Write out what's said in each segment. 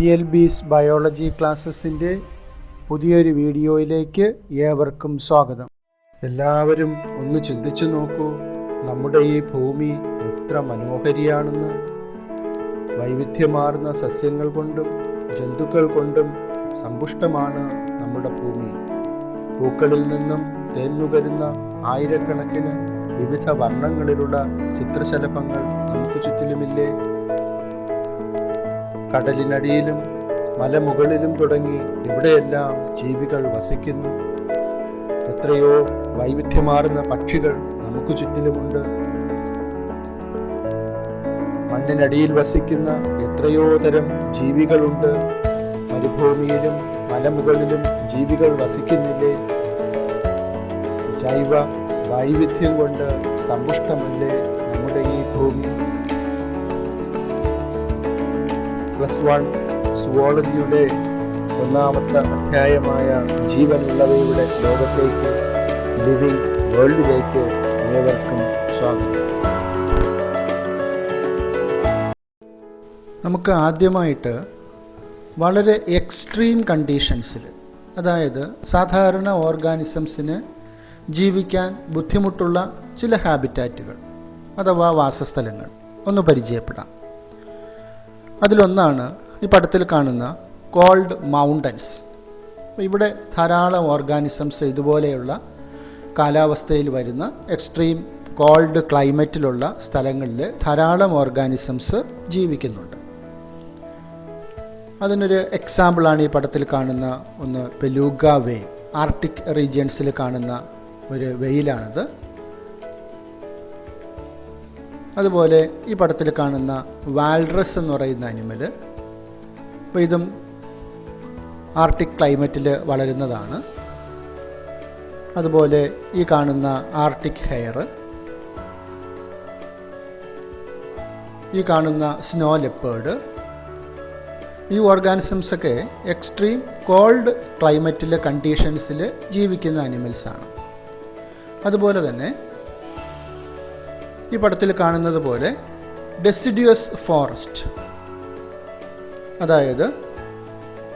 PLB's biology ക്ലാസ്സസിൻ്റെ പുതിയൊരു വീഡിയോയിലേക്ക് ഏവർക്കും സ്വാഗതം. എല്ലാവരും ഒന്ന് ചിന്തിച്ചു നോക്കൂ, നമ്മുടെ ഈ ഭൂമി എത്ര മനോഹരിയാണെന്ന്. വൈവിധ്യമാർന്ന സസ്യങ്ങൾ കൊണ്ടും ജന്തുക്കൾ കൊണ്ടും സമ്പുഷ്ടമാണ് നമ്മുടെ ഭൂമി. പൂക്കളിൽ നിന്നും തേന്നുകരുന്ന ആയിരക്കണക്കിന് വിവിധ വർണ്ണങ്ങളിലുള്ള ചിത്രശലഭങ്ങൾ നമുക്ക് ചുറ്റിലുമില്ലേ? കടലിനടിയിലും മലമുകളിലും തുടങ്ങി ഇവിടെയെല്ലാം ജീവികൾ വസിക്കുന്നു. എത്രയോ വൈവിധ്യമാർന്ന പക്ഷികൾ നമുക്ക് ചുറ്റിലുമുണ്ട്. മണ്ണിനടിയിൽ വസിക്കുന്ന എത്രയോ തരം ജീവികളുണ്ട്. മരുഭൂമിയിലും മലമുകളിലും ജീവികൾ വസിക്കുന്നില്ലേ? ജൈവ വൈവിധ്യം കൊണ്ട് സമ്പുഷ്ടമല്ലേ നമ്മുടെ ഈ ഭൂമി? +1 സുവോളജിയുടെ ഒന്നാമത്തെ അധ്യായമായ ജീവനുള്ളവയുടെ ലോകത്തേക്ക്, ലിവിംഗ് വേൾഡിലേക്ക് ഏവർക്കും സ്വാഗതം. നമുക്ക് ആദ്യമായിട്ട് വളരെ എക്സ്ട്രീം കണ്ടീഷൻസിൽ, അതായത് സാധാരണ ഓർഗാനിസംസിന് ജീവിക്കാൻ ബുദ്ധിമുട്ടുള്ള ചില ഹാബിറ്റാറ്റുകൾ അഥവാ വാസസ്ഥലങ്ങൾ ഒന്ന് പരിചയപ്പെടാം. അതിലൊന്നാണ് ഈ പടത്തിൽ കാണുന്ന കോൾഡ് മൗണ്ടൻസ്. ഇവിടെ ധാരാളം ഓർഗാനിസംസ് ഇതുപോലെയുള്ള കാലാവസ്ഥയിൽ വരുന്ന എക്സ്ട്രീം കോൾഡ് ക്ലൈമറ്റിലുള്ള സ്ഥലങ്ങളിൽ ധാരാളം ഓർഗാനിസംസ് ജീവിക്കുന്നുണ്ട്. അതിനൊരു എക്സാമ്പിളാണ് ഈ പടത്തിൽ കാണുന്ന ഒന്ന് ബെലൂഗ വെയിൽ. ആർട്ടിക് റീജിയൻസിൽ കാണുന്ന ഒരു വെയിലാണിത്. അതുപോലെ ഈ പടത്തിൽ കാണുന്ന വാൽറസ് എന്ന് പറയുന്ന അനിമൽ, അപ്പോൾ ഇതും ആർട്ടിക് ക്ലൈമറ്റിൽ വളരുന്നതാണ്. അതുപോലെ ഈ കാണുന്ന ആർട്ടിക് ഹെയർ, ഈ കാണുന്ന സ്നോ ലെപ്പേർഡ്, ഈ ഓർഗാനിസംസൊക്കെ എക്സ്ട്രീം കോൾഡ് ക്ലൈമറ്റിലെ കണ്ടീഷൻസിൽ ജീവിക്കുന്ന അനിമൽസാണ്. അതുപോലെ തന്നെ ഈ പടത്തിൽ കാണുന്നത് പോലെ ഡെസിഡ്യൂസ് ഫോറസ്റ്റ്, അതായത്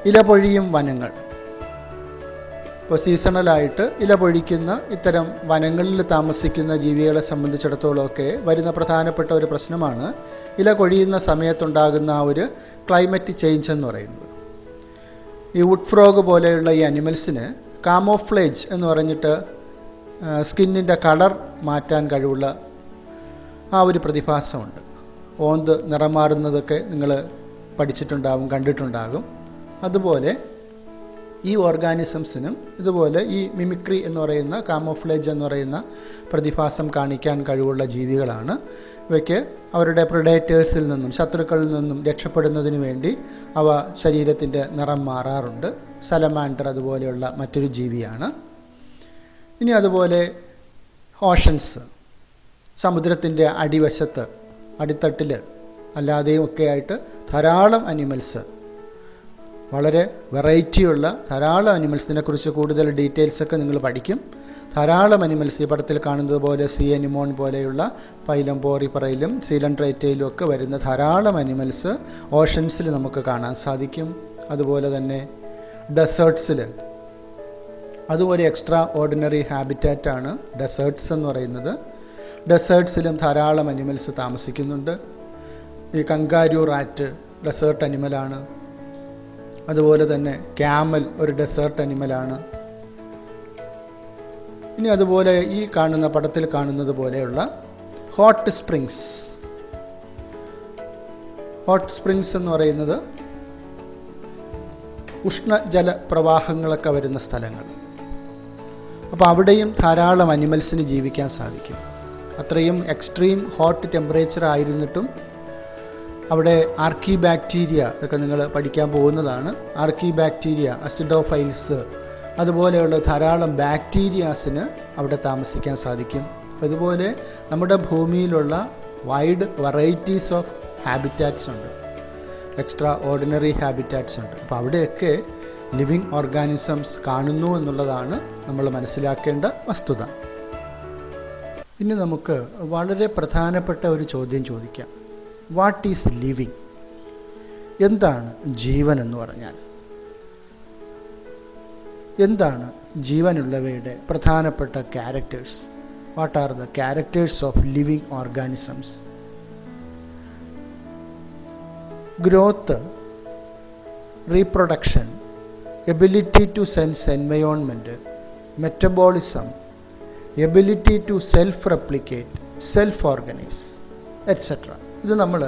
ഇലപൊഴിയും വനങ്ങൾ. ഇപ്പോൾ സീസണലായിട്ട് ഇലപൊഴിക്കുന്ന ഇത്തരം വനങ്ങളിൽ താമസിക്കുന്ന ജീവികളെ സംബന്ധിച്ചിടത്തോളമൊക്കെ വരുന്ന പ്രധാനപ്പെട്ട ഒരു പ്രശ്നമാണ് ഇല കൊഴിയുന്ന സമയത്തുണ്ടാകുന്ന ആ ഒരു ക്ലൈമറ്റ് ചേഞ്ച് എന്ന് പറയുന്നത്. ഈ വുഡ് ഫ്രോഗ് പോലെയുള്ള ഈ അനിമൽസിന് കാമോഫ്ലേജ് എന്ന് പറഞ്ഞിട്ട് സ്കിന്നിൻ്റെ കളർ മാറ്റാൻ കഴിവുള്ള ആ ഒരു പ്രതിഭാസമുണ്ട്. ഓന്ത് നിറം മാറുന്നതൊക്കെ നിങ്ങൾ പഠിച്ചിട്ടുണ്ടാകും, കണ്ടിട്ടുണ്ടാകും. അതുപോലെ ഈ ഓർഗാനിസംസിനും ഇതുപോലെ ഈ മിമിക്രി എന്ന് പറയുന്ന കാമോഫ്ലേജ് എന്ന് പറയുന്ന പ്രതിഭാസം കാണിക്കാൻ കഴിവുള്ള ജീവികളാണ്. ഇവയ്ക്ക് അവരുടെ പ്രിഡേറ്റേഴ്സിൽ നിന്നും, ശത്രുക്കളിൽ നിന്നും രക്ഷപ്പെടുന്നതിന് വേണ്ടി അവ ശരീരത്തിൻ്റെ നിറം മാറാറുണ്ട്. സലമാൻഡർ അതുപോലെയുള്ള മറ്റൊരു ജീവിയാണ്. ഇനി അതുപോലെ ഓഷൻസ്, സമുദ്രത്തിൻ്റെ അടിവശത്ത്, അടിത്തട്ടിൽ അല്ലാതെയും ഒക്കെ ആയിട്ട് ധാരാളം അനിമൽസ്, വളരെ വെറൈറ്റിയുള്ള ധാരാളം അനിമൽസിനെ കുറിച്ച് കൂടുതൽ ഡീറ്റെയിൽസൊക്കെ നിങ്ങൾ പഠിക്കും. ധാരാളം അനിമൽസ് ഈ പടത്തിൽ കാണുന്നത് പോലെ സീ അനിമോൺ പോലെയുള്ള പൈലം പോറിപ്പറയിലും സീലൻട്രേറ്റയിലും ഒക്കെ വരുന്ന ധാരാളം അനിമൽസ് ഓഷൻസിൽ നമുക്ക് കാണാൻ സാധിക്കും. അതുപോലെ തന്നെ ഡെസേർട്ട്സിൽ, അതും ഒരു എക്സ്ട്രാ ഓർഡിനറി ഹാബിറ്റാറ്റാണ് ഡെസേർട്ട്സ് എന്ന് പറയുന്നത്. ഡെസേർട്ട്സിലും ധാരാളം അനിമൽസ് താമസിക്കുന്നുണ്ട്. ഈ കങ്കാരു റാറ്റ് ഡെസേർട്ട് അനിമലാണ്. അതുപോലെ തന്നെ ക്യാമൽ ഒരു ഡെസേർട്ട് അനിമലാണ്. ഇനി അതുപോലെ ഈ കാണുന്ന പടത്തിൽ കാണുന്നത് പോലെയുള്ള ഹോട്ട് സ്പ്രിങ്സ്. ഹോട്ട് സ്പ്രിങ്സ് എന്ന് പറയുന്നത് ഉഷ്ണജല പ്രവാഹങ്ങളൊക്കെ വരുന്ന സ്ഥലങ്ങൾ. അപ്പോൾ അവിടെയും ധാരാളം അനിമൽസിന് ജീവിക്കാൻ സാധിക്കും. അത്രയും എക്സ്ട്രീം ഹോട്ട് ടെമ്പറേച്ചർ ആയിരുന്നിട്ടും അവിടെ ആർക്കി ബാക്ടീരിയ, ഇതൊക്കെ നിങ്ങൾ പഠിക്കാൻ പോകുന്നതാണ്. ആർക്കി ബാക്ടീരിയ, അസിഡോഫൈൽസ്, അതുപോലെയുള്ള ധാരാളം ബാക്ടീരിയാസിന് അവിടെ താമസിക്കാൻ സാധിക്കും. അതുപോലെ നമ്മുടെ ഭൂമിയിലുള്ള വൈഡ് വെറൈറ്റീസ് ഓഫ് ഹാബിറ്റാറ്റ്സ് ഉണ്ട്, എക്സ്ട്രാ ഓർഡിനറി ഹാബിറ്റാറ്റ്സ് ഉണ്ട്. അപ്പോൾ അവിടെയൊക്കെ ലിവിങ് ഓർഗാനിസംസ് കാണുന്നു എന്നുള്ളതാണ് നമ്മൾ മനസ്സിലാക്കേണ്ട വസ്തുത. ഇനി നമുക്ക് വളരെ പ്രധാനപ്പെട്ട ഒരു ചോദ്യം ചോദിക്കാം. What is living? എന്താണ് ജീവൻ എന്ന് പറഞ്ഞാൽ? എന്താണ് ജീവനുള്ളവയുടെ പ്രധാനപ്പെട്ട characters? What are the characters of living organisms? Growth, reproduction, ability to sense environment, metabolism, ability to self replicate, self organise, etcetera. ഇത് നമ്മൾ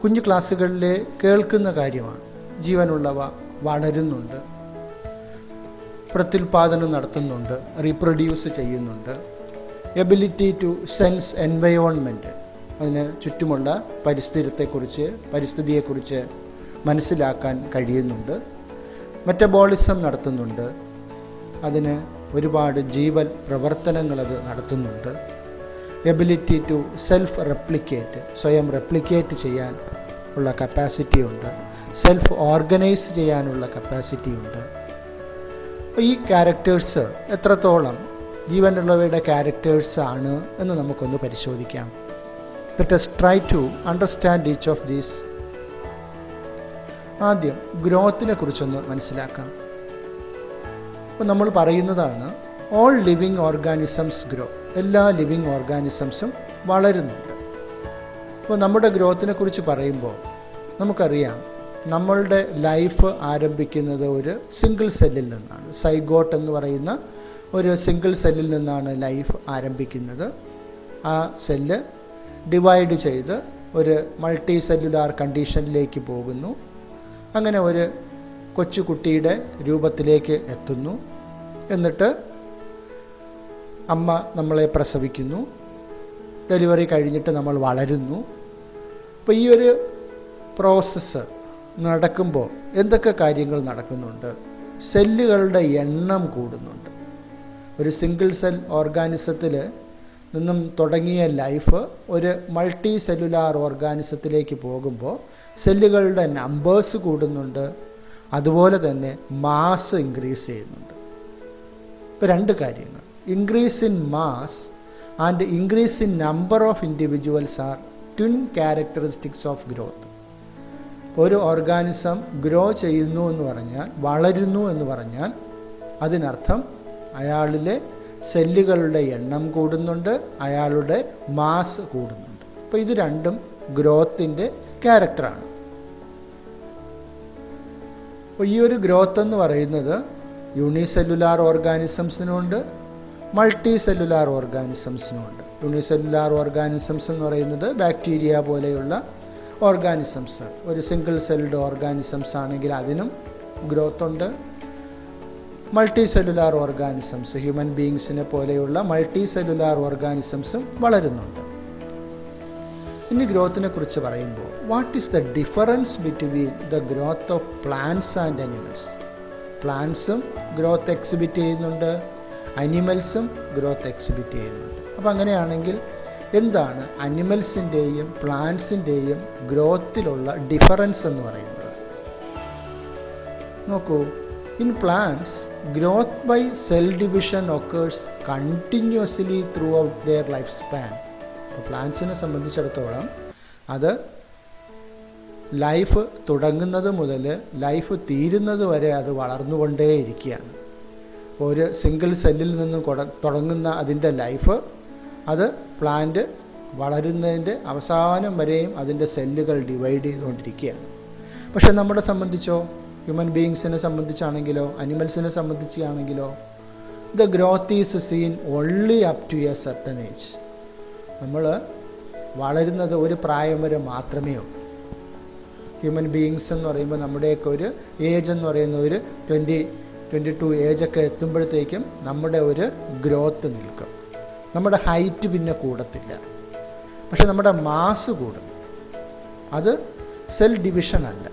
കുഞ്ഞു ക്ലാസ്സുകളിൽ കേൾക്കുന്ന കാര്യമാണ്. ജീവനുള്ളവ വളരുന്നുണ്ട്, പ്രത്യുൽപാദനം നടത്തുന്നുണ്ട്, റീപ്രൊഡ്യൂസ് ചെയ്യുന്നുണ്ട്. എബിലിറ്റി ടു സെൻസ് എൻവയോൺമെൻറ്റ്, അതിന് ചുറ്റുമുള്ള പരിസ്ഥിതിയെക്കുറിച്ച് മനസ്സിലാക്കാൻ കഴിയുന്നുണ്ട്. മെറ്റബോളിസം നടത്തുന്നുണ്ട്, അതിന് ഒരുപാട് ജീവൽ പ്രവർത്തനങ്ങൾ അത് നടത്തുന്നുണ്ട്. എബിലിറ്റി ടു സെൽഫ് റെപ്ലിക്കേറ്റ്, സ്വയം റെപ്ലിക്കേറ്റ് ചെയ്യാൻ ഉള്ള കപ്പാസിറ്റി ഉണ്ട്. സെൽഫ് ഓർഗനൈസ് ചെയ്യാനുള്ള കപ്പാസിറ്റി ഉണ്ട്. അപ്പോൾ ഈ ക്യാരക്ടേഴ്സ് എത്രത്തോളം ജീവനുള്ളവയുടെ ക്യാരക്ടേഴ്സ് ആണ് എന്ന് നമുക്കൊന്ന് പരിശോധിക്കാം. Let us try to understand each of these. ആദ്യം ഗ്രോത്തിനെ കുറിച്ചൊന്ന് മനസ്സിലാക്കാം. അപ്പോൾ നമ്മൾ പറയുന്നതാണ് ഓൾ ലിവിങ് ഓർഗാനിസംസ് ഗ്രോ. എല്ലാ ലിവിങ് ഓർഗാനിസംസും വളരുന്നുണ്ട്. അപ്പോൾ നമ്മുടെ ഗ്രോത്തിനെ കുറിച്ച് പറയുമ്പോൾ നമുക്കറിയാം, നമ്മളുടെ ലൈഫ് ആരംഭിക്കുന്നത് ഒരു സിംഗിൾ സെല്ലിൽ നിന്നാണ്. സൈഗോട്ട് എന്ന് പറയുന്ന ഒരു സിംഗിൾ സെല്ലിൽ നിന്നാണ് ലൈഫ് ആരംഭിക്കുന്നത്. ആ സെല്ല് ഡിവൈഡ് ചെയ്ത് ഒരു മൾട്ടി സെല്ലുലാർ കണ്ടീഷനിലേക്ക് പോകുന്നു. അങ്ങനെ ഒരു കൊച്ചുകുട്ടിയുടെ രൂപത്തിലേക്ക് എത്തുന്നു. എന്നിട്ട് അമ്മ നമ്മളെ പ്രസവിക്കുന്നു. ഡെലിവറി കഴിഞ്ഞിട്ട് നമ്മൾ വളരുന്നു. അപ്പോൾ ഈ ഒരു പ്രോസസ്സ് നടക്കുമ്പോൾ എന്തൊക്കെ കാര്യങ്ങൾ നടക്കുന്നുണ്ട്? സെല്ലുകളുടെ എണ്ണം കൂടുന്നുണ്ട്. ഒരു സിംഗിൾ സെൽ ഓർഗാനിസത്തിൽ നിന്നും തുടങ്ങിയ ലൈഫ് ഒരു മൾട്ടി സെല്ലുലാർ ഓർഗാനിസത്തിലേക്ക് പോകുമ്പോൾ സെല്ലുകളുടെ നമ്പേഴ്സ് കൂടുന്നുണ്ട്, അതുപോലെ തന്നെ മാസ് ഇൻക്രീസ് ചെയ്യുന്നുണ്ട്. ഇപ്പോൾ രണ്ട് കാര്യങ്ങൾ, increase in mass and increase in number of individuals are twin characteristics of growth. ഒരു ഓർഗാനിസം ഗ്രോ ചെയ്യുന്നു എന്ന് പറഞ്ഞാൽ, വളരുന്നു എന്ന് പറഞ്ഞാൽ, അതിനർത്ഥം അയാളിലെ സെല്ലുകളുടെ എണ്ണം കൂടുന്നുണ്ട്, അയാളുടെ മാസ് കൂടുന്നുണ്ട്. അപ്പോൾ ഇത് രണ്ടും ഗ്രോത്തിൻ്റെ ക്യാരക്ടറാണ്. അപ്പോൾ ഈ ഒരു ഗ്രോത്ത് എന്ന് പറയുന്നത് യൂണിസെല്ലുലാർ ഓർഗാനിസംസിനുണ്ട്, മൾട്ടി സെല്ലുലാർ ഓർഗാനിസംസിനുണ്ട്. യൂണിസെല്ലുലാർ ഓർഗാനിസംസ് എന്ന് പറയുന്നത് ബാക്ടീരിയ പോലെയുള്ള ഓർഗാനിസംസ്. ഒരു സിംഗിൾ സെൽഡ് ഓർഗാനിസംസ് ആണെങ്കിൽ അതിനും ഗ്രോത്ത് ഉണ്ട്. മൾട്ടി സെല്ലുലാർ ഓർഗാനിസംസ്, ഹ്യൂമൻ ബീയിങ്സിനെ പോലെയുള്ള മൾട്ടി സെല്ലുലാർ ഓർഗാനിസംസും വളരുന്നുണ്ട്. ഇനി ഗ്രോത്തിനെ കുറിച്ച് പറയുമ്പോൾ, what is the difference between the growth of plants and animals? പ്ലാന്റ്സും ഗ്രോത്ത് എക്സിബിറ്റ് ചെയ്യുന്നുണ്ട്, അനിമൽസും ഗ്രോത്ത് എക്സിബിറ്റ് ചെയ്യുന്നുണ്ട്. അപ്പോൾ അങ്ങനെയാണെങ്കിൽ എന്താണ് അനിമൽസിൻ്റെയും പ്ലാന്റ്സിൻ്റെയും ഗ്രോത്തിലുള്ള ഡിഫറൻസ് എന്ന് പറയുന്നത്? നോക്കൂ, in plants, growth by cell division occurs continuously throughout their lifespan. അപ്പോൾ പ്ലാന്റ്സിനെ സംബന്ധിച്ചിടത്തോളം അത് ലൈഫ് തുടങ്ങുന്നത് മുതൽ ലൈഫ് തീരുന്നത് വരെ അത് വളർന്നുകൊണ്ടേയിരിക്കുകയാണ്. ഒരു സിംഗിൾ സെല്ലിൽ നിന്ന് തുടങ്ങുന്ന അതിൻ്റെ ലൈഫ്, അത് പ്ലാന്റ് വളരുന്നതിൻ്റെ അവസാനം വരെയും അതിൻ്റെ സെല്ലുകൾ ഡിവൈഡ് ചെയ്തുകൊണ്ടിരിക്കുകയാണ്. പക്ഷെ നമ്മളെ സംബന്ധിച്ചോ, ഹ്യൂമൻ ബീയിങ്സിനെ സംബന്ധിച്ചാണെങ്കിലോ അനിമൽസിനെ സംബന്ധിച്ചാണെങ്കിലോ, the growth is seen only up to a certain age. നമ്മൾ വളരുന്നത് ഒരു പ്രായം വരെ മാത്രമേ ഉള്ളൂ. ഹ്യൂമൻ ബീയിങ്സ് എന്ന് പറയുമ്പോൾ നമ്മുടെയൊക്കെ ഒരു ഏജ് എന്ന് പറയുന്ന ഒരു 22 ഏജൊക്കെ എത്തുമ്പോഴത്തേക്കും നമ്മുടെ ഒരു ഗ്രോത്ത് നിൽക്കും. നമ്മുടെ ഹൈറ്റ് പിന്നെ കൂടത്തില്ല, പക്ഷെ നമ്മുടെ മാസ് കൂടും. അത് സെൽ ഡിവിഷൻ അല്ല.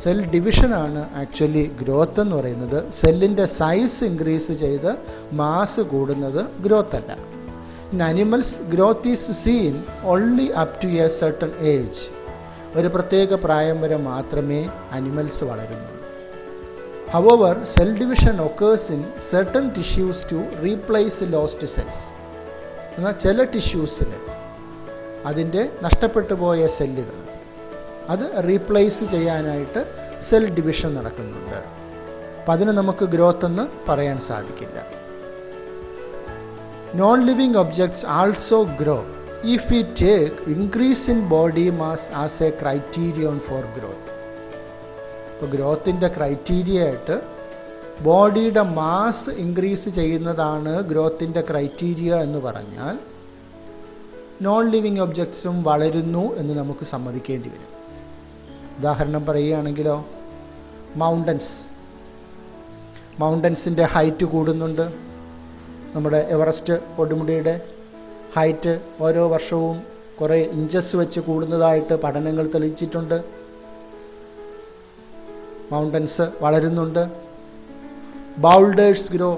സെൽ ഡിവിഷനാണ് ആക്ച്വലി ഗ്രോത്ത് എന്ന് പറയുന്നത്. സെല്ലിൻ്റെ സൈസ് ഇൻക്രീസ് ചെയ്ത് മാസ് കൂടുന്നത് ഗ്രോത്ത് അല്ല. In animals growth is seen only up to a certain age. ഒരു പ്രത്യേക പ്രായം വരെ മാത്രമേ അനിമൽസ് വളരുന്നുള്ളൂ. However, cell division occurs in certain tissues to replace lost cells. എന്നാൽ ചില ടിഷ്യൂസിൽ അതിൻ്റെ നഷ്ടപ്പെട്ടു പോയ സെല്ലുകൾ, അത് റീപ്ലേസ് ചെയ്യാനായിട്ട് സെൽ ഡിവിഷൻ നടക്കുന്നുണ്ട്. അപ്പം അതിന് നമുക്ക് ഗ്രോത്ത് എന്ന് പറയാൻ സാധിക്കില്ല. Non living objects also grow if we take increase in body mass as a criterion for growth. ഇപ്പോൾ ഗ്രോത്തിൻ്റെ ക്രൈറ്റീരിയ ആയിട്ട് ബോഡിയുടെ മാസ് ഇൻക്രീസ് ചെയ്യുന്നതാണ് ഗ്രോത്തിൻ്റെ ക്രൈറ്റീരിയ എന്ന് പറഞ്ഞാൽ നോൺ ലിവിങ് ഒബ്ജക്ട്സും വളരുന്നു എന്ന് നമുക്ക് സമ്മതിക്കേണ്ടി വരും. ഉദാഹരണം പറയുകയാണെങ്കിലോ, മൗണ്ടൻസിൻ്റെ ഹൈറ്റ് കൂടുന്നുണ്ട്. നമ്മുടെ എവറസ്റ്റ് കൊടുമുടിയുടെ ഹൈറ്റ് ഓരോ വർഷവും കുറേ ഇഞ്ചസ് വെച്ച് കൂടുന്നതായിട്ട് പഠനങ്ങൾ തെളിയിച്ചിട്ടുണ്ട്. മൗണ്ടൻസ് വളരുന്നുണ്ട്. ബൗൾഡേഴ്സ് ഗ്രോ,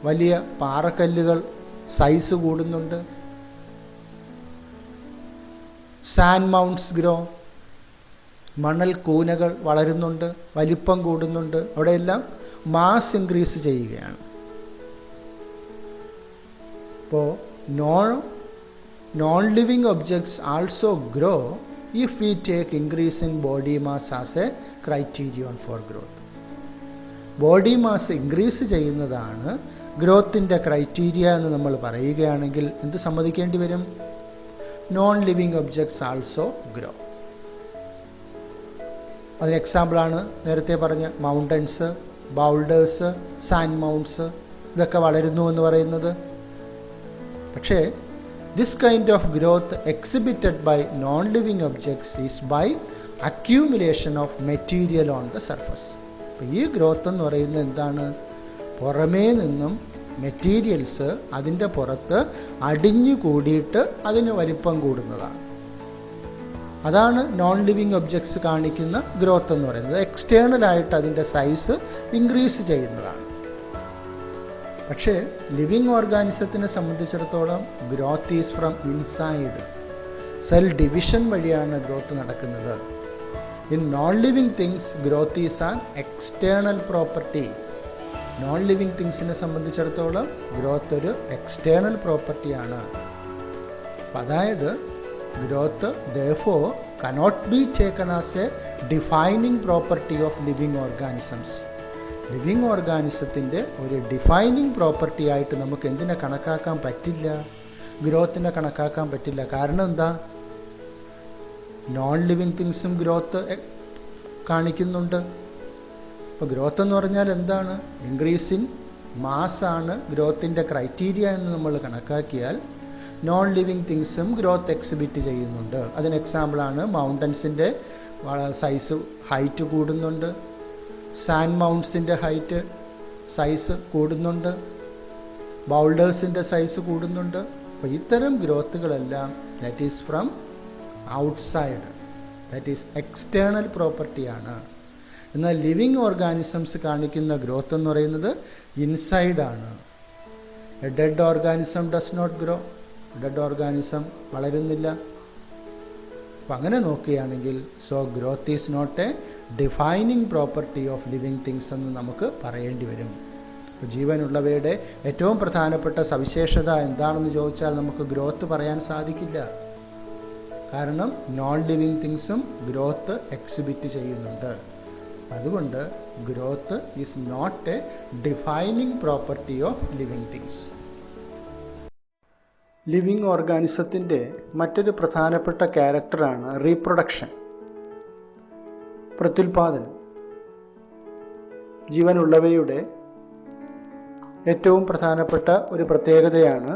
വലിയ പാറക്കല്ലുകൾ സൈസ് കൂടുന്നുണ്ട്. സാൻഡ് മൗണ്ട്സ് ഗ്രോ, മണൽ കൂനകൾ വളരുന്നുണ്ട്, വലിപ്പം കൂടുന്നുണ്ട്. അവിടെയെല്ലാം മാസ് ഇൻക്രീസ് ചെയ്യുകയാണ്. അപ്പോൾ non-living objects also grow if we take increase in body mass as a criterion for growth. Body mass increase ചെയ്യുന്നതാണ് ഗ്രോത്തിൻ്റെ ക്രൈറ്റീരിയ എന്ന് നമ്മൾ പറയുകയാണെങ്കിൽ എന്ത് സമ്മതിക്കേണ്ടി വരും? Non living objects also grow. അതിന് എക്സാമ്പിളാണ് നേരത്തെ പറഞ്ഞ മൗണ്ടൻസ്, ബൗൾഡേഴ്സ്, സാൻഡ് മൗണ്ട്സ്, ഇതൊക്കെ വളരുന്നു എന്ന് പറയുന്നത്. പക്ഷേ this kind of growth exhibited by non-living objects is by accumulation of material on the surface. അപ്പോൾ ഈ ഗ്രോത്ത് എന്ന് പറയുന്നത് എന്താണ്? പുറമേ നിന്നും മെറ്റീരിയൽസ് അതിൻ്റെ പുറത്ത് അടിഞ്ഞു കൂടിയിട്ട് അതിന് വലിപ്പം കൂടുന്നതാണ്. അതാണ് നോൺ ലിവിങ് ഒബ്ജക്ട്സ് കാണിക്കുന്ന ഗ്രോത്ത് എന്ന് പറയുന്നത്. എക്സ്റ്റേണലായിട്ട് അതിൻ്റെ സൈസ് ഇൻക്രീസ് ചെയ്യുന്നതാണ്. പക്ഷേ ലിവിങ് ഓർഗാനിസത്തിനെ സംബന്ധിച്ചിടത്തോളം growth is from inside. Cell division വഴിയാണ് ഗ്രോത്ത് നടക്കുന്നത്. In non living things growth is an external property. Non living തിങ്സിനെ സംബന്ധിച്ചിടത്തോളം ഗ്രോത്ത് ഒരു എക്സ്റ്റേണൽ പ്രോപ്പർട്ടിയാണ്. അതായത് growth therefore cannot be taken as a defining property of living organisms. Living ഓർഗാനിസത്തിൻ്റെ ഒരു defining property ആയിട്ട് നമുക്ക് എന്തിനെ കണക്കാക്കാൻ പറ്റില്ല? ഗ്രോത്തിനെ കണക്കാക്കാൻ പറ്റില്ല. കാരണം എന്താ? നോൺ ലിവിങ് തിങ്സും ഗ്രോത്ത് കാണിക്കുന്നുണ്ട്. അപ്പോൾ ഗ്രോത്ത് എന്ന് പറഞ്ഞാൽ എന്താണ്? ഇൻക്രീസ് ഇൻ മാസ് ആണ് ഗ്രോത്തിൻ്റെ ക്രൈറ്റീരിയ എന്ന് നമ്മൾ കണക്കാക്കിയാൽ നോൺ ലിവിങ് തിങ്സും ഗ്രോത്ത് എക്സിബിറ്റ് ചെയ്യുന്നുണ്ട്. അതിന് എക്സാമ്പിളാണ് മൗണ്ടൻസിൻ്റെ സൈസ് ഹൈറ്റ് കൂടുന്നുണ്ട്, സാൻഡ് മൗണ്ട്സിൻ്റെ ഹൈറ്റ് സൈസ് കൂടുന്നുണ്ട്, ബൗൾഡേഴ്സിൻ്റെ സൈസ് കൂടുന്നുണ്ട്. അപ്പോൾ ഇത്തരം ഗ്രോത്തുകളെല്ലാം that is from outside, that is external പ്രോപ്പർട്ടിയാണ്. എന്നാൽ ലിവിങ് ഓർഗാനിസംസ് കാണിക്കുന്ന ഗ്രോത്ത് എന്ന് പറയുന്നത് ഇൻസൈഡാണ്. A dead organism does not grow. Dead organism വളരുന്നില്ല. അപ്പം അങ്ങനെ നോക്കുകയാണെങ്കിൽ so growth is not a defining property of living things എന്ന് നമുക്ക് പറയേണ്ടി വരും. ജീവനുള്ളവയുടെ ഏറ്റവും പ്രധാനപ്പെട്ട സവിശേഷത എന്താണെന്ന് ചോദിച്ചാൽ നമുക്ക് ഗ്രോത്ത് പറയാൻ സാധിക്കില്ല. കാരണം നോൺ ലിവിങ് തിങ്സും ഗ്രോത്ത് എക്സിബിറ്റ് ചെയ്യുന്നുണ്ട്. അതുകൊണ്ട് growth is not a defining property of living things. Living ഓർഗാനിസത്തിൻ്റെ മറ്റൊരു പ്രധാനപ്പെട്ട ക്യാരക്ടറാണ് റീപ്രൊഡക്ഷൻ, പ്രത്യുൽപാദനം. ജീവനുള്ളവയുടെ ഏറ്റവും പ്രധാനപ്പെട്ട ഒരു പ്രത്യേകതയാണ്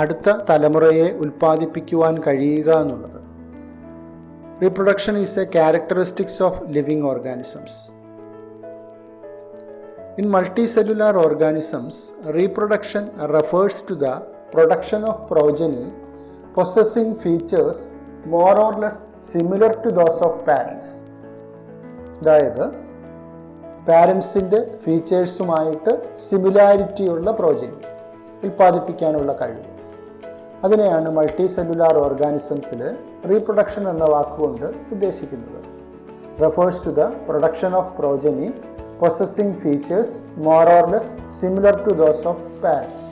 അടുത്ത തലമുറയെ ഉൽപ്പാദിപ്പിക്കുവാൻ കഴിയുക എന്നുള്ളത്. Reproduction is a characteristics of living organisms. In multicellular organisms, reproduction refers to the production of progeny possessing features more or less similar to those of parents. അതായത് പാരൻസിൻ്റെ ഫീച്ചേഴ്സുമായിട്ട് സിമിലാരിറ്റി ഉള്ള പ്രോജനി ഉൽപ്പാദിപ്പിക്കാനുള്ള കഴിവ്. അതിനെയാണ് മൾട്ടി സെല്ലുലാർ ഓർഗാനിസംസിൽ റീപ്രൊഡക്ഷൻ എന്ന വാക്കുകൊണ്ട് ഉദ്ദേശിക്കുന്നത്. Refers to the production of progeny possessing features more or less similar to those of parents.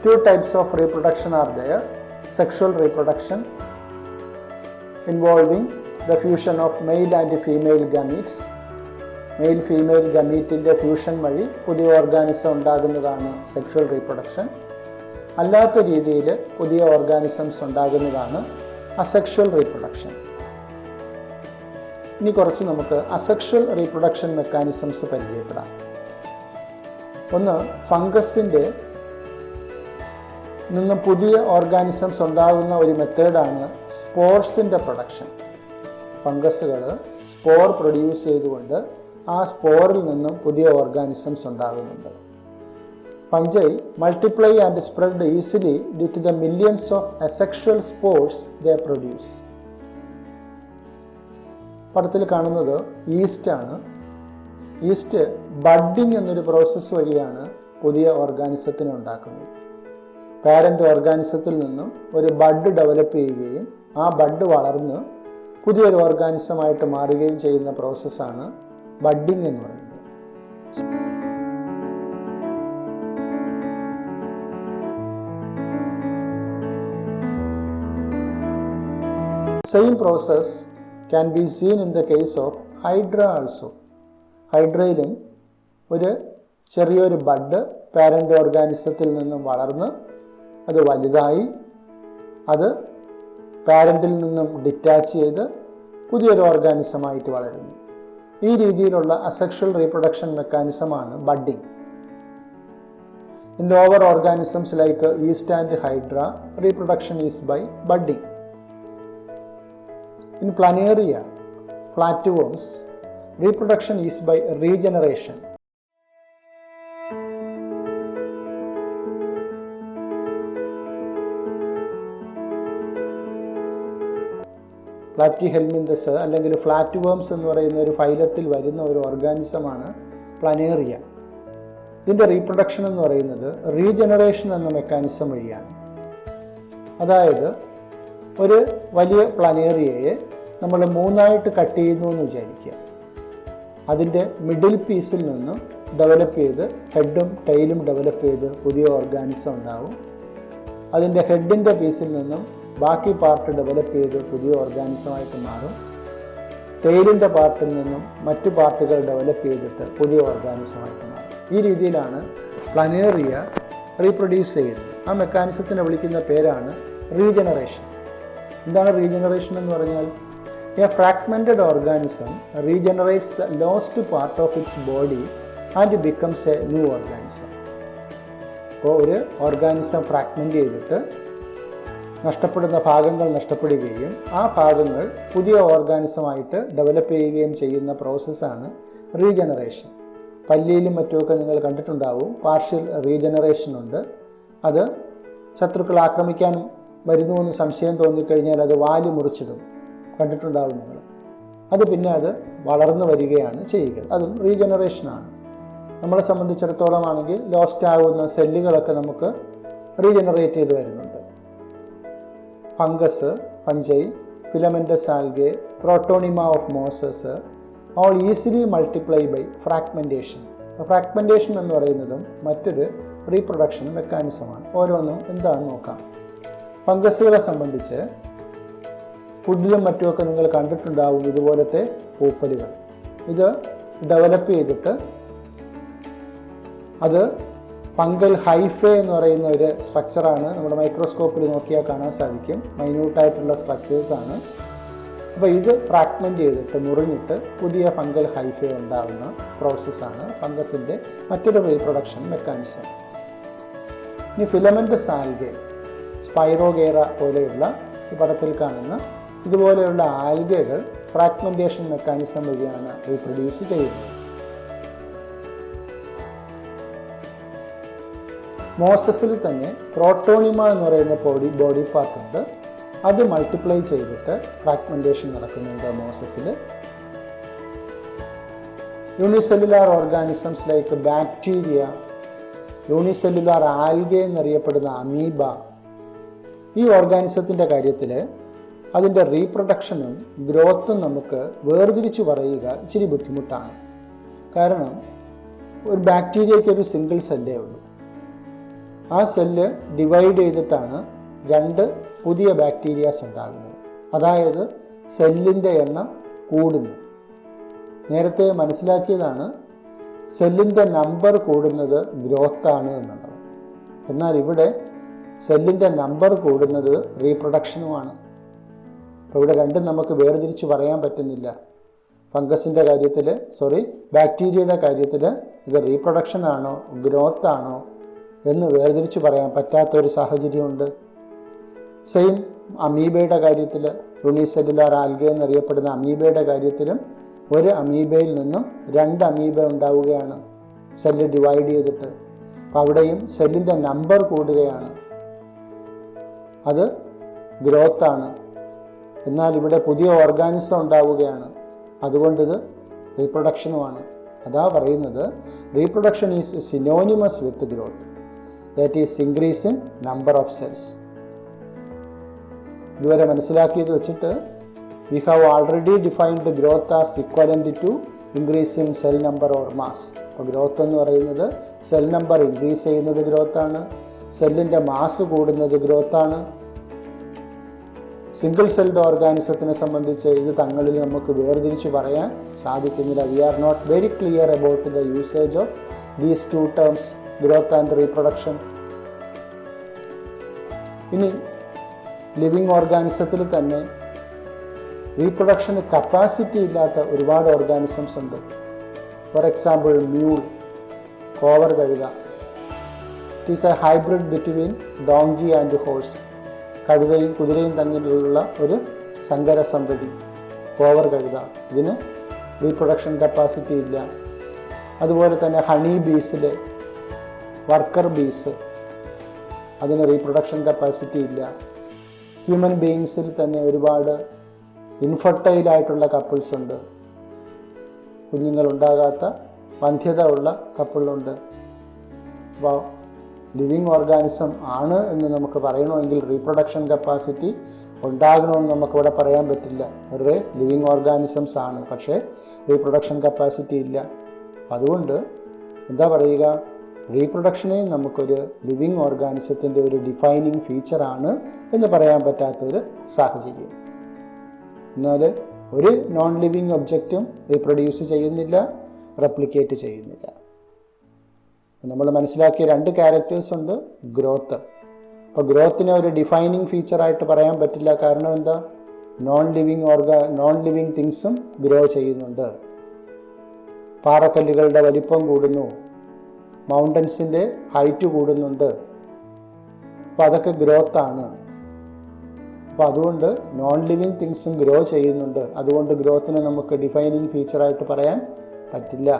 Two types of reproduction are there. Sexual reproduction involving the fusion of male and female gametes. Male female ഗമീറ്റിൻ്റെ fusion വഴി പുതിയ organism ഉണ്ടാകുന്നതാണ് sexual reproduction. അല്ലാത്ത രീതിയിൽ പുതിയ organisms ഉണ്ടാകുന്നതാണ് asexual reproduction. ഇനി കുറച്ച് നമുക്ക് അസെക്ഷൽ റീപ്രൊഡക്ഷൻ മെക്കാനിസംസ് പരിചയപ്പെടാം. ഒന്ന്, ഫംഗസിൻ്റെ നിന്നും പുതിയ ഓർഗാനിസംസ് ഉണ്ടാകുന്ന ഒരു മെത്തേഡാണ് സ്പോർസിൻ്റെ പ്രൊഡക്ഷൻ. ഫംഗസുകൾ സ്പോർ പ്രൊഡ്യൂസ് ചെയ്തുകൊണ്ട് ആ സ്പോറിൽ നിന്നും പുതിയ ഓർഗാനിസംസ് ഉണ്ടാകുന്നുണ്ട്. Fungi multiply and spread easily due to the millions of asexual spores they produce. പടത്തിൽ കാണുന്നത് ഈസ്റ്റ് ആണ്. ഈസ്റ്റ് ബഡ്ഡിംഗ് എന്നൊരു പ്രോസസ്സ് വഴിയാണ് പുതിയ ഓർഗാനിസത്തിനെ ഉണ്ടാക്കുന്നത്. പാരന്റ് ഓർഗാനിസത്തിൽ നിന്നും ഒരു ബഡ് ഡെവലപ്പ് ചെയ്യുകയും ആ ബഡ് വളർന്ന് പുതിയൊരു ഓർഗാനിസമായിട്ട് മാറുകയും ചെയ്യുന്ന പ്രോസസ്സാണ് ബഡ്ഡിംഗ് എന്ന് പറയുന്നത്. Same process can be seen in the case of hydra also. ഹൈഡ്രയിലും ഒരു ചെറിയൊരു ബഡ് പാരന്റ് ഓർഗാനിസത്തിൽ നിന്നും വളർന്ന് അത് വലുതായി അത് പാരന്റിൽ നിന്നും ഡിറ്റാച്ച് ചെയ്ത് പുതിയൊരു ഓർഗാനിസമായിട്ട് വളരുന്നു. ഈ രീതിയിലുള്ള അസെക്ഷൽ റീപ്രൊഡക്ഷൻ മെക്കാനിസമാണ് budding. In lower organisms like yeast and hydra, reproduction is by budding. In planaria, flatworms, reproduction is by regeneration. Platyhelminthes അല്ലെങ്കിൽ ഫ്ലാറ്റ് വേംസ് എന്ന് പറയുന്ന ഒരു ഫൈലത്തിൽ വരുന്ന ഒരു ഓർഗാനിസമാണ് പ്ലാനേറിയ. ഇതിൻ്റെ റീപ്രൊഡക്ഷൻ എന്ന് പറയുന്നത് റീജനറേഷൻ എന്ന മെക്കാനിസം വഴിയാണ്. അതായത് ഒരു വലിയ പ്ലാനേറിയയെ നമ്മൾ മൂന്നായിട്ട് കട്ട് ചെയ്യുന്നു എന്ന് വിചാരിക്കുക. അതിൻ്റെ മിഡിൽ പീസിൽ നിന്നും ഡെവലപ്പ് ചെയ്ത് ഹെഡും ടെയിലും ഡെവലപ്പ് ചെയ്ത് പുതിയ ഓർഗാനിസം ഉണ്ടാവും. അതിൻ്റെ ഹെഡിൻ്റെ പീസിൽ നിന്നും ബാക്കി പാർട്ട് ഡെവലപ്പ് ചെയ്ത് പുതിയ ഓർഗാനിസമായിട്ട് മാറും. ടെയിലിൻ്റെ പാർട്ടിൽ നിന്നും മറ്റു പാർട്ടുകൾ ഡെവലപ്പ് ചെയ്തിട്ട് പുതിയ ഓർഗാനിസമായിട്ട് മാറും. ഈ രീതിയിലാണ് പ്ലാനേറിയ റീപ്രൊഡ്യൂസ് ചെയ്യുന്നത്. ആ മെക്കാനിസത്തിനെ വിളിക്കുന്ന പേരാണ് റീജനറേഷൻ. എന്താണ് റീജനറേഷൻ എന്ന് പറഞ്ഞാൽ? A fragmented organism regenerates the lost part of its body and becomes A new organism. അപ്പോൾ ഒരു ഓർഗാനിസം ഫ്രാഗ്മെന്റ് ചെയ്തിട്ട് നഷ്ടപ്പെടുന്ന ഭാഗങ്ങൾ നഷ്ടപ്പെടുകയും ആ ഭാഗങ്ങൾ പുതിയ ഓർഗാനിസമായിട്ട് ഡെവലപ്പ് ചെയ്യുകയും ചെയ്യുന്ന പ്രോസസ്സാണ് റീജനറേഷൻ. പല്ലിയിലും മറ്റുമൊക്കെ നിങ്ങൾ കണ്ടിട്ടുണ്ടാവും പാർഷ്യൽ റീജനറേഷൻ ഉണ്ട്. അത് ശത്രുക്കൾ ആക്രമിക്കാൻ വരുന്നു എന്ന് സംശയം തോന്നിക്കഴിഞ്ഞാൽ അത് വാല് മുറിച്ചിടും, കണ്ടിട്ടുണ്ടാവും നിങ്ങൾ. അത് പിന്നെ അത് വളർന്നു വരികയാണ് ചെയ്യുക. അതും റീജനറേഷനാണ്. നമ്മളെ സംബന്ധിച്ചിടത്തോളം ആണെങ്കിൽ ലോസ്റ്റ് ആകുന്ന സെല്ലുകളൊക്കെ നമുക്ക് റീജനറേറ്റ് ചെയ്ത് വരുന്നുണ്ട്. Fungus, fungi, filamentous algae, protonema of mosses all easily multiply by fragmentation. Fragmentation എന്ന് പറയുന്നതും മറ്റൊരു റീപ്രൊഡക്ഷൻ മെക്കാനിസമാണ്. ഓരോന്നും എന്താണെന്ന് നോക്കാം. ഫംഗസുകളെ സംബന്ധിച്ച് ഫുഡിലും മറ്റുമൊക്കെ നിങ്ങൾ കണ്ടിട്ടുണ്ടാവും ഇതുപോലത്തെ പൂപ്പലുകൾ. ഇത് ഡെവലപ്പ് ചെയ്തിട്ട് അത് ഫംഗൽ ഹൈഫേ എന്ന് പറയുന്ന ഒരു സ്ട്രക്ചറാണ്. നമ്മുടെ മൈക്രോസ്കോപ്പിൽ നോക്കിയാൽ കാണാൻ സാധിക്കും. മൈന്യൂട്ടായിട്ടുള്ള സ്ട്രക്ചേഴ്സാണ്. അപ്പോൾ ഇത് ഫ്രാഗ്മെന്റ് ചെയ്തിട്ട് മുറിഞ്ഞിട്ട് പുതിയ ഫംഗൽ ഹൈഫേ ഉണ്ടാകുന്ന പ്രോസസ്സാണ് ഫംഗസിൻ്റെ മറ്റൊരു റീപ്രൊഡക്ഷൻ മെക്കാനിസം. ഇനി ഫിലമെന്റസ് ആൽഗെ, സ്പൈറോഗേറ പോലെയുള്ള ഈ പടത്തിൽ കാണുന്ന ഇതുപോലെയുള്ള ആൽഗകൾ ഫ്രാഗ്മെന്റേഷൻ മെക്കാനിസം വഴിയാണ് റീപ്രൊഡ്യൂസ് ചെയ്യുന്നത്. മോസസിൽ തന്നെ പ്രോട്ടോണിമ എന്ന് പറയുന്ന ബോഡി പാർട്ട് ഉണ്ട്. അത് മൾട്ടിപ്ലൈ ചെയ്തിട്ട് ഫ്രാഗ്മെന്റേഷൻ നടക്കുന്നുണ്ട് മോസസിൽ. Unicellular organisms like bacteria, unicellular algae എന്നറിയപ്പെടുന്ന അമീബ, ഈ ഓർഗാനിസത്തിൻ്റെ കാര്യത്തിൽ അതിൻ്റെ റീപ്രൊഡക്ഷനും ഗ്രോത്തും നമുക്ക് വേർതിരിച്ച് പറയുക ഇച്ചിരി ബുദ്ധിമുട്ടാണ്. കാരണം ഒരു ബാക്ടീരിയയ്ക്ക് ഒരു സിംഗിൾ സെല്ലേ ഉള്ളൂ. ആ സെല്ല് ഡിവൈഡ് ചെയ്തിട്ടാണ് രണ്ട് പുതിയ ബാക്ടീരിയാസ് ഉണ്ടാകുന്നത്. അതായത് സെല്ലിൻ്റെ എണ്ണം കൂടുന്നു. നേരത്തെ മനസ്സിലാക്കിയതാണ് സെല്ലിൻ്റെ നമ്പർ കൂടുന്നത് ഗ്രോത്താണ് എന്നുള്ളത്. എന്നാൽ ഇവിടെ സെല്ലിൻ്റെ നമ്പർ കൂടുന്നത് റീപ്രൊഡക്ഷനുമാണ്. അപ്പോൾ ഇവിടെ രണ്ടും നമുക്ക് വേർതിരിച്ച് പറയാൻ പറ്റുന്നില്ല. ഫംഗസിൻ്റെ കാര്യത്തിൽ ബാക്ടീരിയയുടെ കാര്യത്തിൽ ഇത് റീപ്രൊഡക്ഷൻ ആണോ ഗ്രോത്ത് ആണോ എന്ന് വേർതിരിച്ച് പറയാൻ പറ്റാത്തൊരു സാഹചര്യമുണ്ട്. സെയിം അമീബയുടെ കാര്യത്തിൽ, യൂണിസെല്ലുലാർ ആൽഗ എന്നറിയപ്പെടുന്ന അമീബയുടെ കാര്യത്തിലും ഒരു അമീബയിൽ നിന്നും 2 അമീബ ഉണ്ടാവുകയാണ് സെല്ല് ഡിവൈഡ് ചെയ്തിട്ട്. അപ്പം അവിടെയും സെല്ലിൻ്റെ നമ്പർ കൂടുകയാണ്, അത് ഗ്രോത്താണ്. എന്നാൽ ഇവിടെ പുതിയ ഓർഗാനിസം ഉണ്ടാവുകയാണ്, അതുകൊണ്ടിത് റീപ്രൊഡക്ഷനുമാണ്. അതാ പറയുന്നത് reproduction is synonymous with growth, that is increase in number of cells. ഇതുവരെ മനസ്സിലാക്കിയത് വെച്ചിട്ട് we have already defined growth as equivalent to increase in cell number or mass. അപ്പോൾ ഗ്രോത്ത് എന്ന് പറയുന്നത് സെൽ നമ്പർ ഇൻക്രീസ് ചെയ്യുന്നത് ഗ്രോത്താണ്, സെല്ലിൻ്റെ മാസ് കൂടുന്നത് ഗ്രോത്താണ്. Single celled ഓർഗാനിസത്തിനെ സംബന്ധിച്ച് ഇത് തങ്ങളിൽ നമുക്ക് വേർതിരിച്ച് പറയാൻ സാധിക്കുന്നില്ല. We are not very clear about the usage of these 2 terms, growth and reproduction. ഇനി ലിവിങ് ഓർഗാനിസത്തിൽ തന്നെ റീപ്രൊഡക്ഷന് കപ്പാസിറ്റി ഇല്ലാത്ത ഒരുപാട് ഓർഗാനിസംസ് ഉണ്ട്. ഫോർ എക്സാമ്പിൾ മ്യൂൾ, കോവർ കഴുത. It is a hybrid between donkey and horse. കഴുതയും കുതിരയും തമ്മിലുള്ള ഒരു സങ്കര സന്തതി കോവർ കഴുത. ഇതിന് റീപ്രൊഡക്ഷൻ കപ്പാസിറ്റി ഇല്ല. അതുപോലെ തന്നെ ഹണി ബീസിൽ വർക്കർ ബീസ്, അതിന് റീപ്രൊഡക്ഷൻ കപ്പാസിറ്റി ഇല്ല. ഹ്യൂമൻ ബീയിങ്സിൽ തന്നെ ഒരുപാട് ഇൻഫെർട്ടൈലായിട്ടുള്ള കപ്പിൾസ് ഉണ്ട്, കുഞ്ഞുങ്ങളുണ്ടാകാത്ത വന്ധ്യത ഉള്ള കപ്പിളുണ്ട്. അപ്പോൾ ലിവിങ് ഓർഗാനിസം ആണ് എന്ന് നമുക്ക് പറയണമെങ്കിൽ റീപ്രൊഡക്ഷൻ കപ്പാസിറ്റി ഉണ്ടാകണമെന്ന് നമുക്കിവിടെ പറയാൻ പറ്റില്ല. വെറുതെ ലിവിങ് ഓർഗാനിസംസ് ആണ്, പക്ഷേ റീപ്രൊഡക്ഷൻ കപ്പാസിറ്റി ഇല്ല. അതുകൊണ്ട് എന്താ പറയുക, റീപ്രൊഡക്ഷനെ നമുക്കൊരു ലിവിങ് ഓർഗാനിസത്തിൻ്റെ ഒരു ഡിഫൈനിങ് ഫീച്ചറാണ് എന്ന് പറയാൻ പറ്റാത്തൊരു സാഹചര്യം. എന്നാൽ ഒരു നോൺ ലിവിങ് ഒബ്ജക്റ്റും റീപ്രൊഡ്യൂസ് ചെയ്യുന്നില്ല, റെപ്ലിക്കേറ്റ് ചെയ്യുന്നില്ല. നമ്മൾ മനസ്സിലാക്കിയ 2 ക്യാരക്ടേഴ്സ് ഉണ്ട് ഗ്രോത്ത്. അപ്പോൾ ഗ്രോത്തിനെ ഒരു ഡിഫൈനിങ് ഫീച്ചറായിട്ട് പറയാൻ പറ്റില്ല. കാരണം എന്താ, നോൺ ലിവിങ് തിങ്സും ഗ്രോ ചെയ്യുന്നുണ്ട്. പാറക്കല്ലുകളുടെ വലിപ്പം കൂടുന്നു, മൗണ്ടൻസിൻ്റെ ഹൈറ്റ് കൂടുന്നുണ്ട്. അപ്പോൾ അതൊക്കെ ഗ്രോത്താണ്. അപ്പോൾ അതുകൊണ്ട് നോൺ ലിവിങ് തിങ്സും ഗ്രോ ചെയ്യുന്നുണ്ട്. അതുകൊണ്ട് ഗ്രോത്തിനെ നമുക്ക് ഡിഫൈനിങ് ഫീച്ചറായിട്ട് പറയാൻ പറ്റില്ല.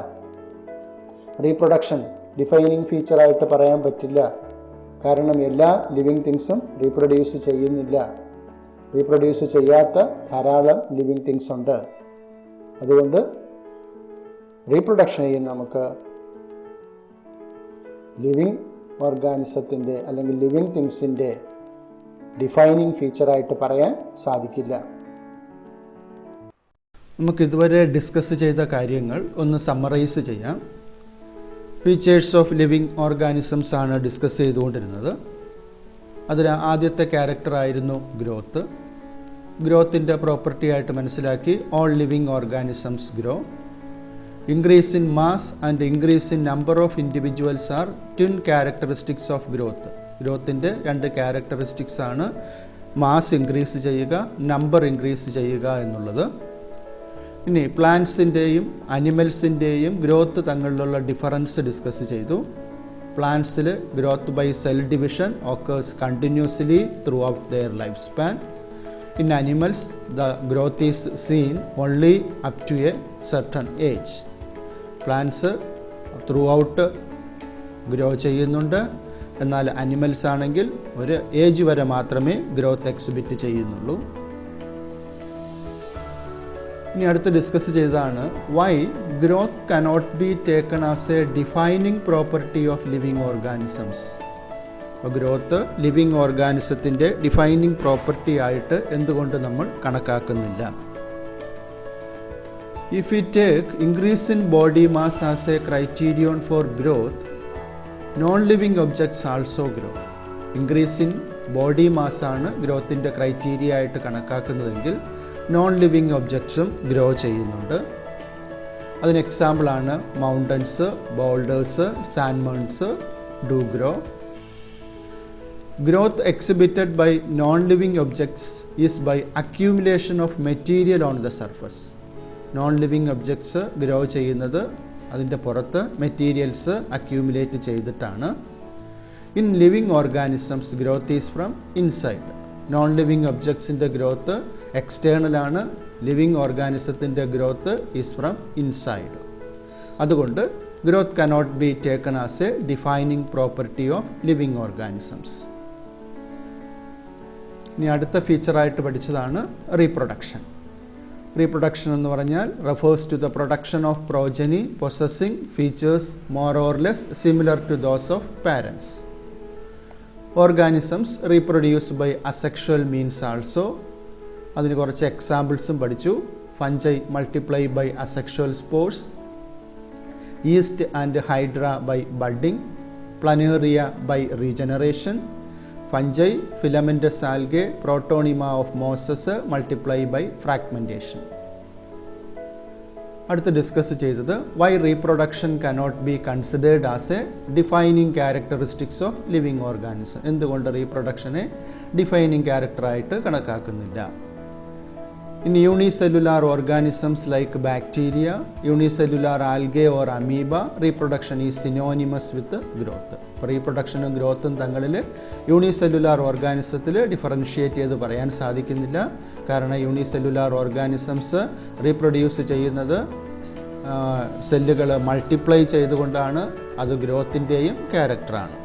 റീപ്രൊഡക്ഷൻ ഡിഫൈനിങ് ഫീച്ചറായിട്ട് പറയാൻ പറ്റില്ല. കാരണം എല്ലാ ലിവിങ് തിങ്സും റീപ്രൊഡ്യൂസ് ചെയ്യുന്നില്ല. റീപ്രൊഡ്യൂസ് ചെയ്യാത്ത ധാരാളം ലിവിങ് തിങ്സ് ഉണ്ട്. അതുകൊണ്ട് റീപ്രൊഡക്ഷനെയും നമുക്ക് ലിവിങ് ഓർഗാനിസത്തിൻ്റെ അല്ലെങ്കിൽ ലിവിങ് തിങ്സിൻ്റെ ഡിഫൈനിങ് ഫീച്ചറായിട്ട് പറയാൻ സാധിക്കില്ല. നമുക്ക് ഇതുവരെ ഡിസ്കസ് ചെയ്ത കാര്യങ്ങൾ ഒന്ന് സമ്മറൈസ് ചെയ്യാം. ഫീച്ചേഴ്സ് ഓഫ് ലിവിങ് ഓർഗാനിസംസ് ആണ് ഡിസ്കസ് ചെയ്തുകൊണ്ടിരുന്നത്. അതിൽ ആദ്യത്തെ ക്യാരക്ടറായിരുന്നു ഗ്രോത്ത്. ഗ്രോത്തിൻ്റെ പ്രോപ്പർട്ടി ആയിട്ട് മനസ്സിലാക്കി all living organisms grow. Increase in mass and increase in number of individuals are twin characteristics of growth. ഗ്രോത്തിൻ്റെ 2 ക്യാരക്ടറിസ്റ്റിക്സ് ആണ് മാസ് ഇൻക്രീസ് ചെയ്യുക, നമ്പർ ഇൻക്രീസ് ചെയ്യുക എന്നുള്ളത്. ഇനി പ്ലാന്റ്സിൻ്റെയും അനിമൽസിൻ്റെയും ഗ്രോത്ത് തങ്ങളിലുള്ള ഡിഫറൻസ് ഡിസ്കസ് ചെയ്തു. പ്ലാന്റ്സിൽ growth by cell division occurs continuously throughout their lifespan. In animals, the growth is seen only up to a certain age. Plants throughout grow ചെയ്യുന്നുണ്ട്. എന്നാൽ അനിമൽസ് ആണെങ്കിൽ ഒരു ഏജ് വരെ മാത്രമേ ഗ്രോത്ത് എക്സിബിറ്റ് ചെയ്യുന്നുള്ളൂ. ഇനി അടുത്ത് ഡിസ്കസ് ചെയ്തതാണ് why growth cannot be taken as a defining property of living organisms. അപ്പോൾ ഗ്രോത്ത് ലിവിങ് ഓർഗാനിസത്തിൻ്റെ ഡിഫൈനിങ് പ്രോപ്പർട്ടി ആയിട്ട് എന്തുകൊണ്ട് നമ്മൾ കണക്കാക്കുന്നില്ല? If we take increase in body mass as a criterion for growth, non-living objects also grow. Increase in body മാസാണ് ഗ്രോത്തിൻ്റെ criteria ആയിട്ട് കണക്കാക്കുന്നതെങ്കിൽ നോൺ ലിവിങ് ഒബ്ജക്ട്സും ഗ്രോ ചെയ്യുന്നുണ്ട്. അതിന് എക്സാമ്പിളാണ് mountains, boulders, sand mounds do grow. Growth exhibited by non-living objects is by accumulation of material on the surface. Non-living objects ഗ്രോ ചെയ്യുന്നത് അതിൻ്റെ പുറത്ത് മെറ്റീരിയൽസ് അക്യൂമുലേറ്റ് ചെയ്തിട്ടാണ്. In living organisms growth is from inside. Non living ഒബ്ജക്ട്സിൻ്റെ growth external ആണ്. Living ഓർഗാനിസത്തിൻ്റെ growth is from inside. അതുകൊണ്ട് growth cannot be taken as a defining property of living organisms. ഇനി അടുത്ത ഫീച്ചറായിട്ട് പഠിച്ചതാണ് റീപ്രൊഡക്ഷൻ. റീപ്രൊഡക്ഷൻ എന്ന് പറഞ്ഞാൽ refers to the production of progeny possessing features more or less similar to those of parents. Organisms reproduce by asexual means also. അതിന് കുറച്ച് എക്സാമ്പിൾസും പഠിച്ചു. Fungi multiply by asexual spores, yeast and hydra by budding, planaria by regeneration, fungi filamentous algae protonema of mosses multiply by fragmentation. അടുത്ത് discuss ചെയ്തത് why reproduction cannot be considered as a defining characteristics of living organism. എന്തുകൊണ്ട് റീപ്രൊഡക്ഷനെ defining ക്യാരക്ടറായിട്ട് കണക്കാക്കുന്നില്ല. In unicellular organisms like bacteria, unicellular algae or amoeba, reproduction is synonymous with growth. റീപ്രൊഡക്ഷനും ഗ്രോത്തും തങ്ങളിൽ unicellular ഓർഗാനിസത്തിൽ differentiate ചെയ്ത് പറയാൻ സാധിക്കുന്നില്ല. കാരണം യൂണിസെല്ലുലാർ ഓർഗാനിസംസ് റീപ്രൊഡ്യൂസ് ചെയ്യുന്നത് സെല്ലുകൾ മൾട്ടിപ്ലൈ ചെയ്തുകൊണ്ടാണ്. അത് ഗ്രോത്തിൻ്റെയും ക്യാരക്ടറാണ്.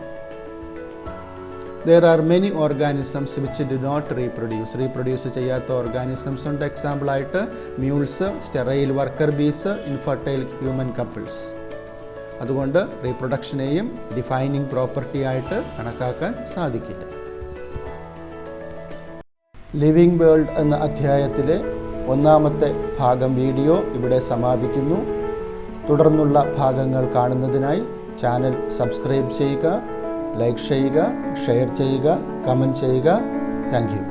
There are many organisms which do not reproduce. Reproduce ചെയ്യാത്ത ഓർഗാനിസംസ് ഉണ്ട്. എക്സാമ്പിൾ ആയിട്ട് മ്യൂൾസ്, സ്റ്റെറൈൽ വർക്കർ ബീസ്, ഇൻഫെർട്ടൈൽ ഹ്യൂമൻ കപ്പിൾസ്. അതുകൊണ്ട് റീപ്രൊഡക്ഷനെയും ഡിഫൈനിങ് പ്രോപ്പർട്ടി ആയിട്ട് കണക്കാക്കാൻ സാധിക്കില്ല. ലിവിങ് വേൾഡ് എന്ന അധ്യായത്തിലെ ഒന്നാമത്തെ ഭാഗം വീഡിയോ ഇവിടെ സമാപിക്കുന്നു. തുടർന്നുള്ള ഭാഗങ്ങൾ കാണുന്നതിനായി ചാനൽ സബ്സ്ക്രൈബ് ചെയ്യുക, ലൈക്ക് ചെയ്യുക, ഷെയർ ചെയ്യുക, കമൻറ്റ് ചെയ്യുക. Thank you.